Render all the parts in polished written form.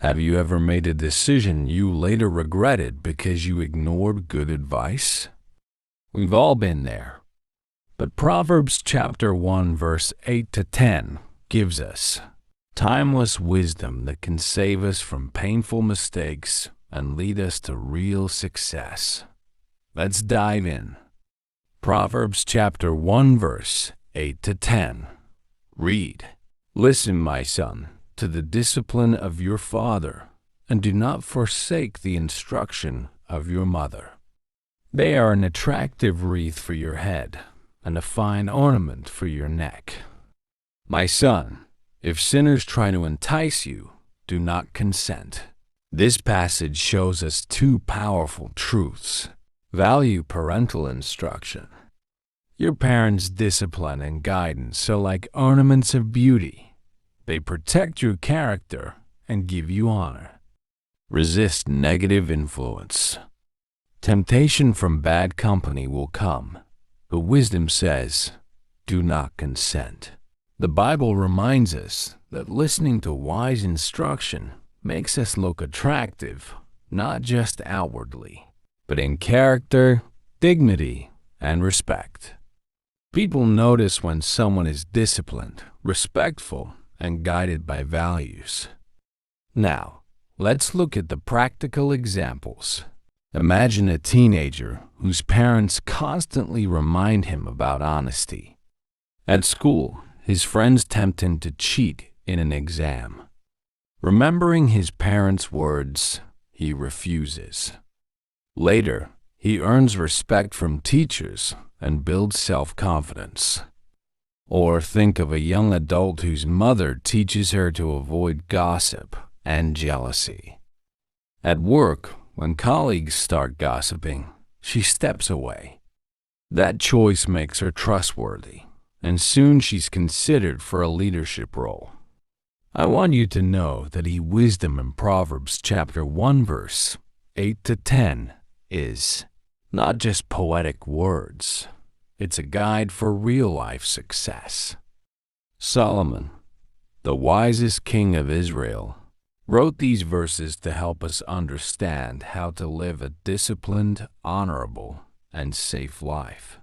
Have you ever made a decision you later regretted because you ignored good advice? We've all been there. But Proverbs chapter 1 verse 8 to 10 gives us timeless wisdom that can save us from painful mistakes and lead us to real success. Let's dive in. Proverbs chapter 1 verse 8 to 10. Read, "Listen, my son, to the discipline of your father, and do not forsake the instruction of your mother. They are an attractive wreath for your head, and a fine ornament for your neck. My son, if sinners try to entice you, do not consent." This passage shows us two powerful truths. Value parental instruction. Your parents' discipline and guidance are like ornaments of beauty. They protect your character and give you honor. Resist negative influence. Temptation from bad company will come, but wisdom says, do not consent. The Bible reminds us that listening to wise instruction makes us look attractive, not just outwardly, but in character, dignity, and respect. People notice when someone is disciplined, respectful, and guided by values. Now, let's look at the practical examples. Imagine a teenager whose parents constantly remind him about honesty. At school, his friends tempt him to cheat in an exam. Remembering his parents' words, he refuses. Later, he earns respect from teachers and builds self-confidence. Or think of a young adult whose mother teaches her to avoid gossip and jealousy. At work, when colleagues start gossiping, she steps away. That choice makes her trustworthy, and soon she's considered for a leadership role. I want you to know that wisdom in Proverbs chapter 1 verse 8 to 10 is not just poetic words. It's a guide for real-life success. Solomon, the wisest king of Israel, wrote these verses to help us understand how to live a disciplined, honorable, and safe life.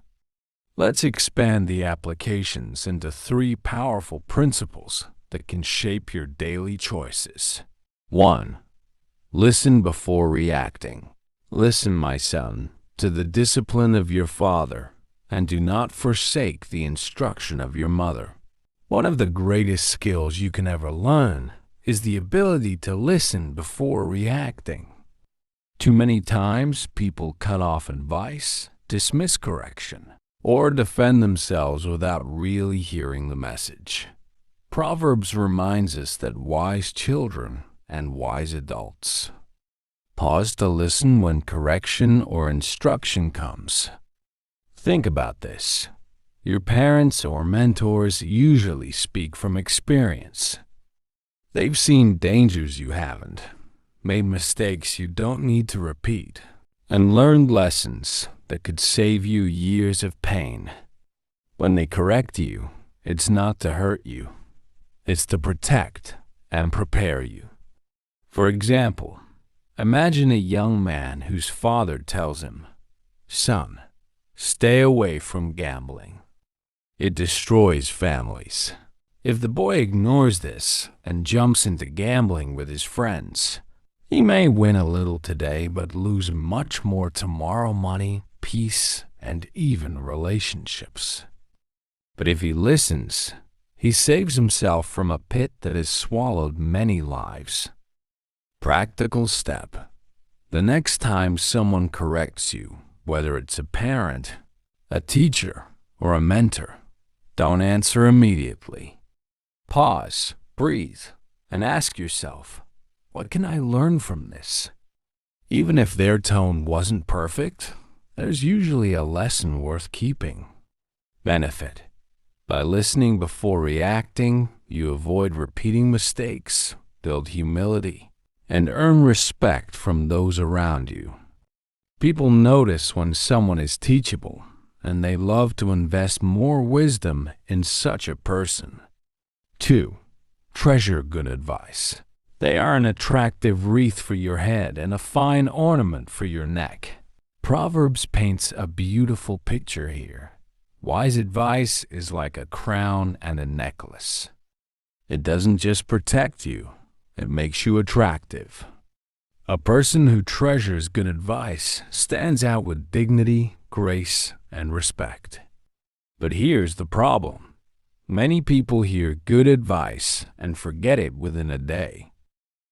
Let's expand the applications into three powerful principles that can shape your daily choices. 1. Listen before reacting. Listen, my son, to the discipline of your father, and do not forsake the instruction of your mother. One of the greatest skills you can ever learn is the ability to listen before reacting. Too many times, people cut off advice, dismiss correction, or defend themselves without really hearing the message. Proverbs reminds us that wise children and wise adults pause to listen when correction or instruction comes. Think about this. Your parents or mentors usually speak from experience. They've seen dangers you haven't, made mistakes you don't need to repeat, and learned lessons that could save you years of pain. When they correct you, it's not to hurt you. It's to protect and prepare you. For example, imagine a young man whose father tells him, "Son, stay away from gambling. It destroys families." If the boy ignores this and jumps into gambling with his friends, he may win a little today but lose much more tomorrow: money, peace, and even relationships. But if he listens, he saves himself from a pit that has swallowed many lives. Practical step. The next time someone corrects you, whether it's a parent, a teacher, or a mentor, don't answer immediately. Pause, breathe, and ask yourself, what can I learn from this? Even if their tone wasn't perfect, there's usually a lesson worth keeping. Benefit. By listening before reacting, you avoid repeating mistakes, build humility, and earn respect from those around you. People notice when someone is teachable, and they love to invest more wisdom in such a person. 2. Treasure good advice. They are an attractive wreath for your head and a fine ornament for your neck. Proverbs paints a beautiful picture here. Wise advice is like a crown and a necklace. It doesn't just protect you, it makes you attractive. A person who treasures good advice stands out with dignity, grace, and respect. But here's the problem. Many people hear good advice and forget it within a day.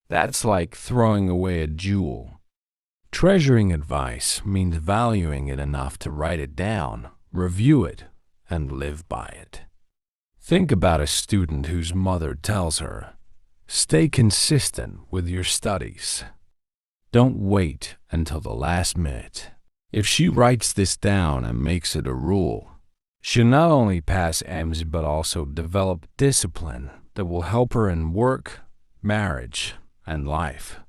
That's like throwing away a jewel. Treasuring advice means valuing it enough to write it down, review it, and live by it. Think about a student whose mother tells her, "Stay consistent with your studies. Don't wait until the last minute." If she writes this down and makes it a rule, she'll not only pass EMS but also develop discipline that will help her in work, marriage, and life.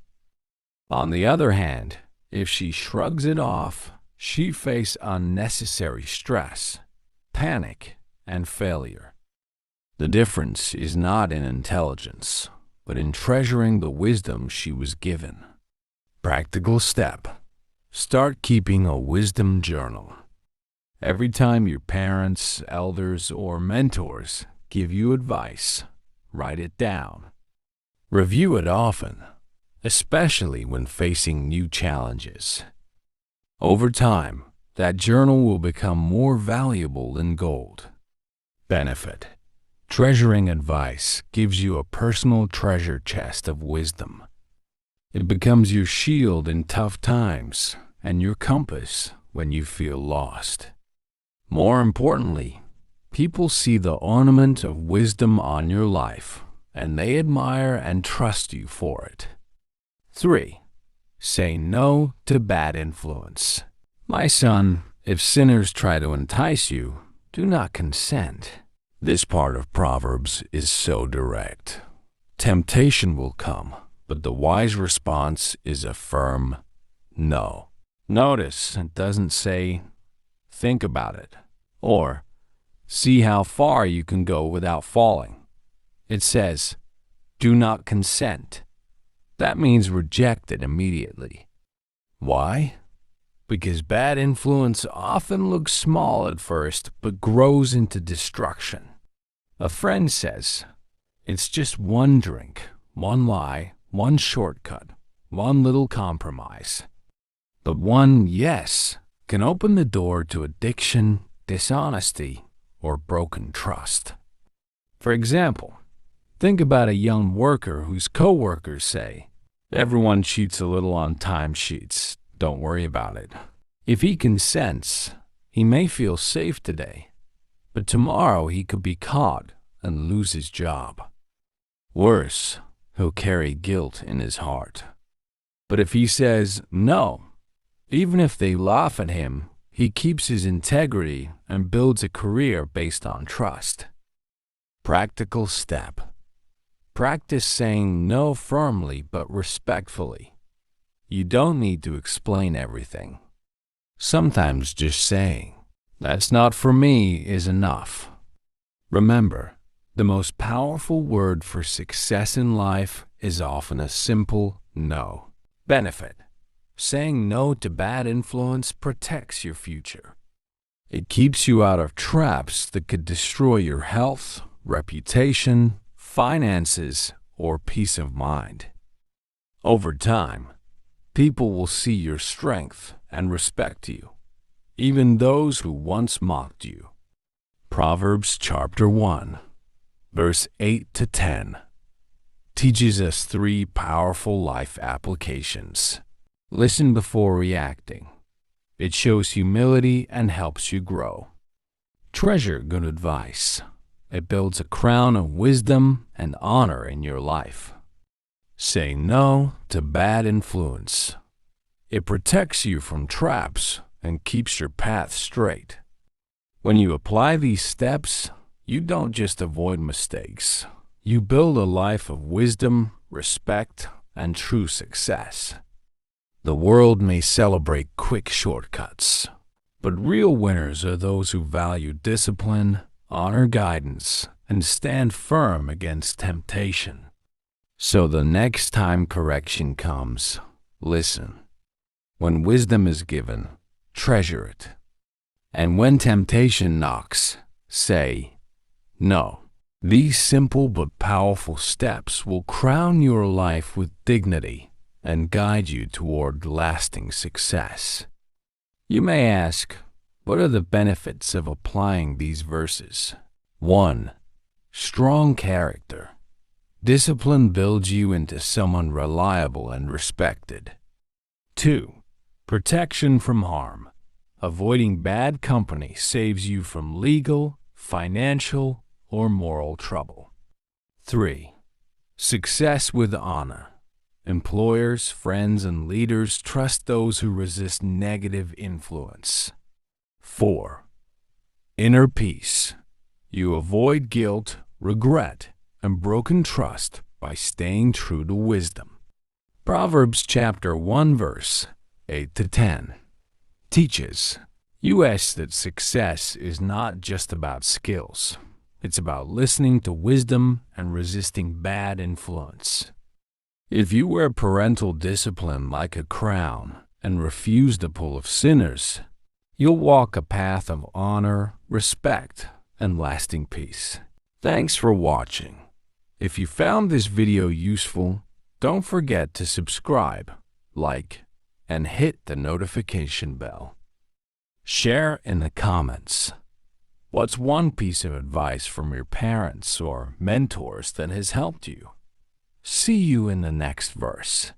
On the other hand, if she shrugs it off, she faces unnecessary stress, panic, and failure. The difference is not in intelligence, but in treasuring the wisdom she was given. Practical step. Start keeping a wisdom journal. Every time your parents, elders, or mentors give you advice, write it down. Review it often, especially when facing new challenges. Over time, that journal will become more valuable than gold. Benefit. Treasuring advice gives you a personal treasure chest of wisdom. It becomes your shield in tough times and your compass when you feel lost. More importantly, people see the ornament of wisdom on your life, and they admire and trust you for it. 3. Say no to bad influence. My son, if sinners try to entice you, do not consent. This part of Proverbs is so direct. Temptation will come, but the wise response is a firm no. Notice it doesn't say, think about it, or see how far you can go without falling. It says, do not consent. That means reject it immediately. Why? Because bad influence often looks small at first, but grows into destruction. A friend says, it's just one drink, one lie, one shortcut, one little compromise. But one yes can open the door to addiction, dishonesty, or broken trust. For example, think about a young worker whose coworkers say, everyone cheats a little on timesheets, don't worry about it. If he consents, he may feel safe today, but tomorrow he could be caught and lose his job. Worse, he'll carry guilt in his heart. But if he says no, even if they laugh at him, he keeps his integrity and builds a career based on trust. Practical step. Practice saying no firmly but respectfully. You don't need to explain everything. Sometimes just saying, that's not for me, is enough. Remember, the most powerful word for success in life is often a simple no. Benefit. Saying no to bad influence protects your future. It keeps you out of traps that could destroy your health, reputation, finances, or peace of mind. Over time, people will see your strength and respect you, even those who once mocked you. Proverbs chapter 1, verse 8 to 10, teaches us 3 powerful life applications. Listen before reacting. It shows humility and helps you grow. Treasure good advice. It builds a crown of wisdom and honor in your life. Say no to bad influence. It protects you from traps and keeps your path straight. When you apply these steps, you don't just avoid mistakes. You build a life of wisdom, respect, and true success. The world may celebrate quick shortcuts, but real winners are those who value discipline, honor guidance, and stand firm against temptation. So the next time correction comes, listen. When wisdom is given, treasure it. And when temptation knocks, say, no. These simple but powerful steps will crown your life with dignity and guide you toward lasting success. You may ask, what are the benefits of applying these verses? 1. Strong character. Discipline builds you into someone reliable and respected. 2. Protection from harm. Avoiding bad company saves you from legal, financial, or moral trouble. 3. Success with honor. Employers, friends, and leaders trust those who resist negative influence. 4. Inner peace. You avoid guilt, regret, and broken trust by staying true to wisdom. Proverbs chapter 1 verse 8 to 10 teaches us that success is not just about skills. It's about listening to wisdom and resisting bad influence. If you wear parental discipline like a crown and refuse the pull of sinners, you'll walk a path of honor, respect, and lasting peace. Thanks for watching. If you found this video useful, don't forget to subscribe, like, and hit the notification bell. Share in the comments. What's one piece of advice from your parents or mentors that has helped you? See you in the next verse.